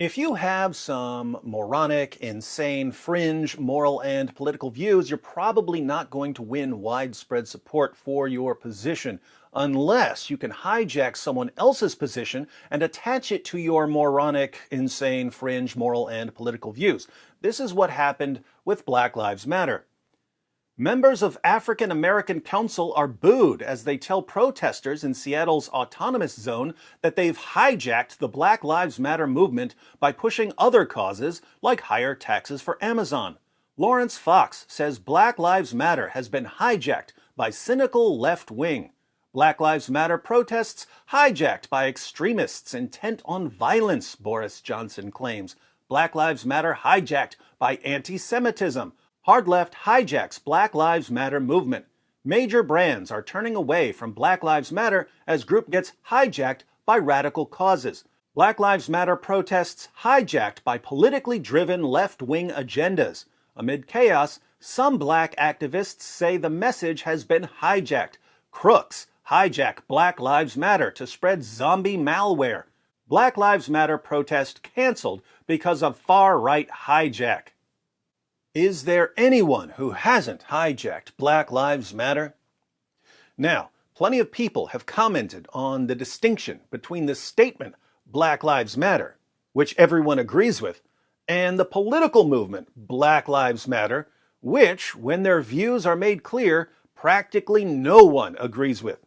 If you have some moronic, insane, fringe, moral, and political views, you're probably not going to win widespread support for your position unless you can hijack someone else's position and attach it to your moronic, insane, fringe, moral, and political views. This is what happened with Black Lives Matter. Members of African American Council are booed as they tell protesters in Seattle's autonomous zone that they've hijacked the Black Lives Matter movement by pushing other causes like higher taxes for Amazon. Lawrence Fox says Black Lives Matter has been hijacked by cynical left wing. Black Lives Matter protests hijacked by extremists intent on violence, Boris Johnson claims. Black Lives Matter hijacked by anti-Semitism. Hard left hijacks Black Lives Matter movement. Major brands are turning away from Black Lives Matter as group gets hijacked by radical causes. Black Lives Matter protests hijacked by politically driven left-wing agendas. Amid chaos, some black activists say the message has been hijacked. Crooks hijack Black Lives Matter to spread zombie malware. Black Lives Matter protest canceled because of far-right hijack. Is there anyone who hasn't hijacked Black Lives Matter? Now, plenty of people have commented on the distinction between the statement Black Lives Matter, which everyone agrees with, and the political movement Black Lives Matter, which, when their views are made clear, practically no one agrees with.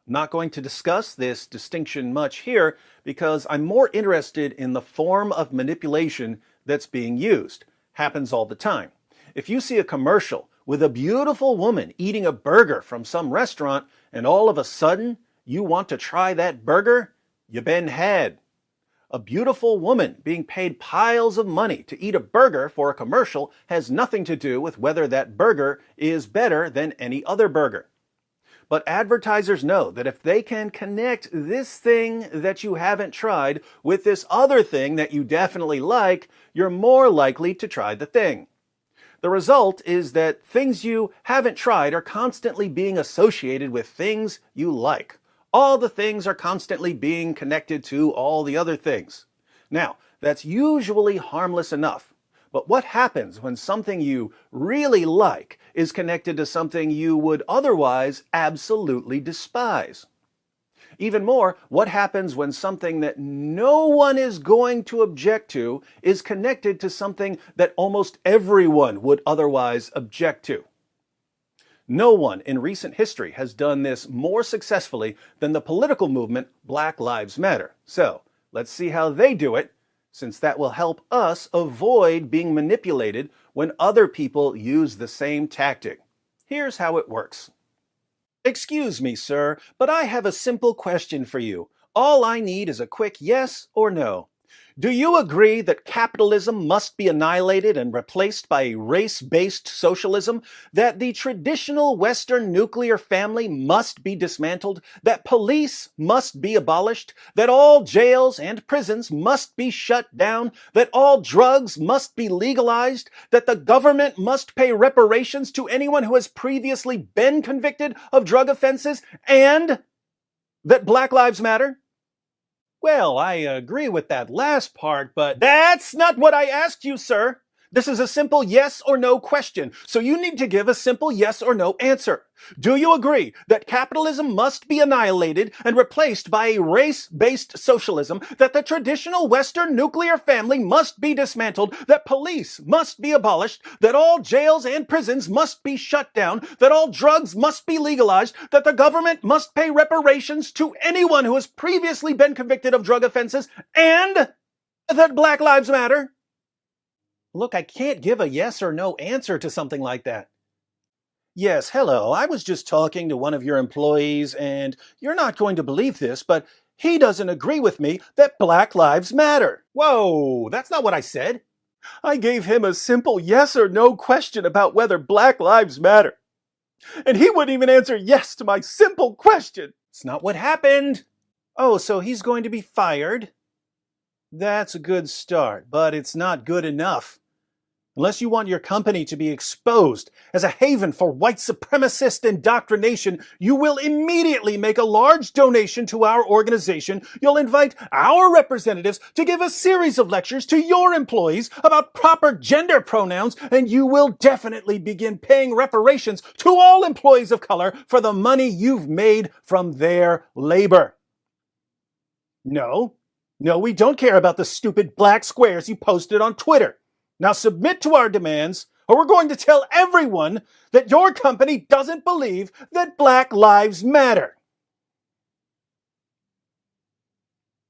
I'm not going to discuss this distinction much here because I'm more interested in the form of manipulation that's being used. Happens all the time. If you see a commercial with a beautiful woman eating a burger from some restaurant and all of a sudden you want to try that burger, you been had. A beautiful woman being paid piles of money to eat a burger for a commercial has nothing to do with whether that burger is better than any other burger. But advertisers know that if they can connect this thing that you haven't tried with this other thing that you definitely like, you're more likely to try the thing. The result is that things you haven't tried are constantly being associated with things you like. All the things are constantly being connected to all the other things. Now, that's usually harmless enough. But what happens when something you really like is connected to something you would otherwise absolutely despise? Even more, what happens when something that no one is going to object to is connected to something that almost everyone would otherwise object to? No one in recent history has done this more successfully than the political movement Black Lives Matter. So, let's see how they do it, since that will help us avoid being manipulated when other people use the same tactic. Here's how it works. Excuse me, sir, but I have a simple question for you. All I need is a quick yes or no. Do you agree that capitalism must be annihilated and replaced by a race-based socialism? That the traditional Western nuclear family must be dismantled? That police must be abolished? That all jails and prisons must be shut down? That all drugs must be legalized? That the government must pay reparations to anyone who has previously been convicted of drug offenses? And that Black Lives Matter? Well, I agree with that last part, but that's not what I asked you, sir. This is a simple yes or no question, so you need to give a simple yes or no answer. Do you agree that capitalism must be annihilated and replaced by a race-based socialism, that the traditional Western nuclear family must be dismantled, that police must be abolished, that all jails and prisons must be shut down, that all drugs must be legalized, that the government must pay reparations to anyone who has previously been convicted of drug offenses, and that Black Lives Matter? Look, I can't give a yes or no answer to something like that. Yes, hello, I was just talking to one of your employees, and you're not going to believe this, but he doesn't agree with me that Black Lives Matter. Whoa, that's not what I said. I gave him a simple yes or no question about whether Black Lives Matter. And he wouldn't even answer yes to my simple question. It's not what happened. Oh, so he's going to be fired? That's a good start, but it's not good enough. Unless you want your company to be exposed as a haven for white supremacist indoctrination, you will immediately make a large donation to our organization. You'll invite our representatives to give a series of lectures to your employees about proper gender pronouns, and you will definitely begin paying reparations to all employees of color for the money you've made from their labor. No, we don't care about the stupid black squares you posted on Twitter. Now submit to our demands, or we're going to tell everyone that your company doesn't believe that Black Lives Matter.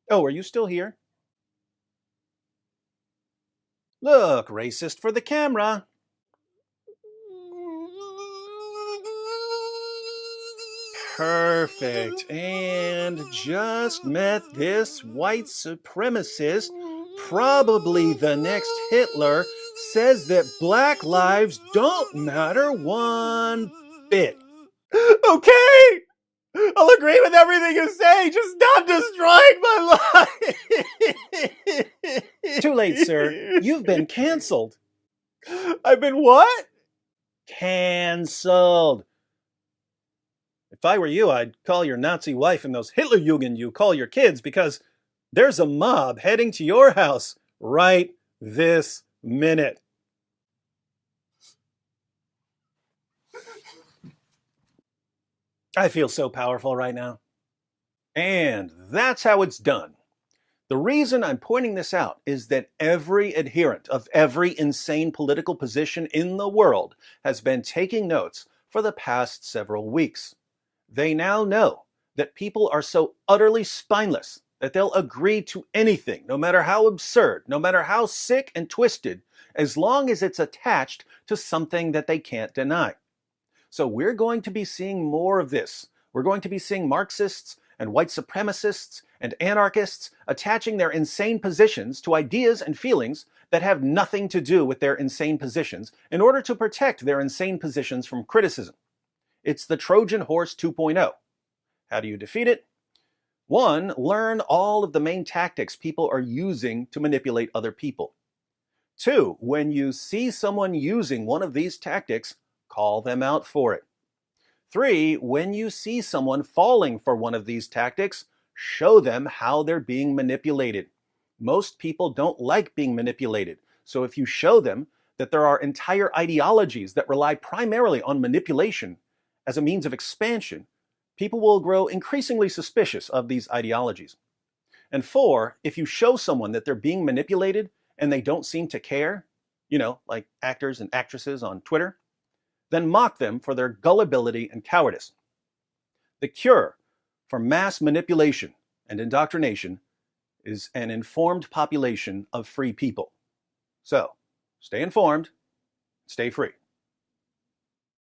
Oh, are you still here? Look, racist for the camera. Perfect. And just met this white supremacist, probably the next Hitler, says that black lives don't matter one bit. Okay! I'll agree with everything you say. Just stop destroying my life. Too late, sir. You've been canceled. I've been what? Canceled. If I were you, I'd call your Nazi wife and those Hitlerjugend you call your kids, because there's a mob heading to your house right this minute. I feel so powerful right now. And that's how it's done. The reason I'm pointing this out is that every adherent of every insane political position in the world has been taking notes for the past several weeks. They now know that people are so utterly spineless that they'll agree to anything, no matter how absurd, no matter how sick and twisted, as long as it's attached to something that they can't deny. So we're going to be seeing more of this. We're going to be seeing Marxists and white supremacists and anarchists attaching their insane positions to ideas and feelings that have nothing to do with their insane positions in order to protect their insane positions from criticism. It's the Trojan Horse 2.0. How do you defeat it? 1, learn all of the main tactics people are using to manipulate other people. 2, when you see someone using one of these tactics, call them out for it. 3, when you see someone falling for one of these tactics, show them how they're being manipulated. Most people don't like being manipulated, so if you show them that there are entire ideologies that rely primarily on manipulation as a means of expansion, people will grow increasingly suspicious of these ideologies. And 4, if you show someone that they're being manipulated and they don't seem to care, like actors and actresses on Twitter, then mock them for their gullibility and cowardice. The cure for mass manipulation and indoctrination is an informed population of free people. So, stay informed, stay free.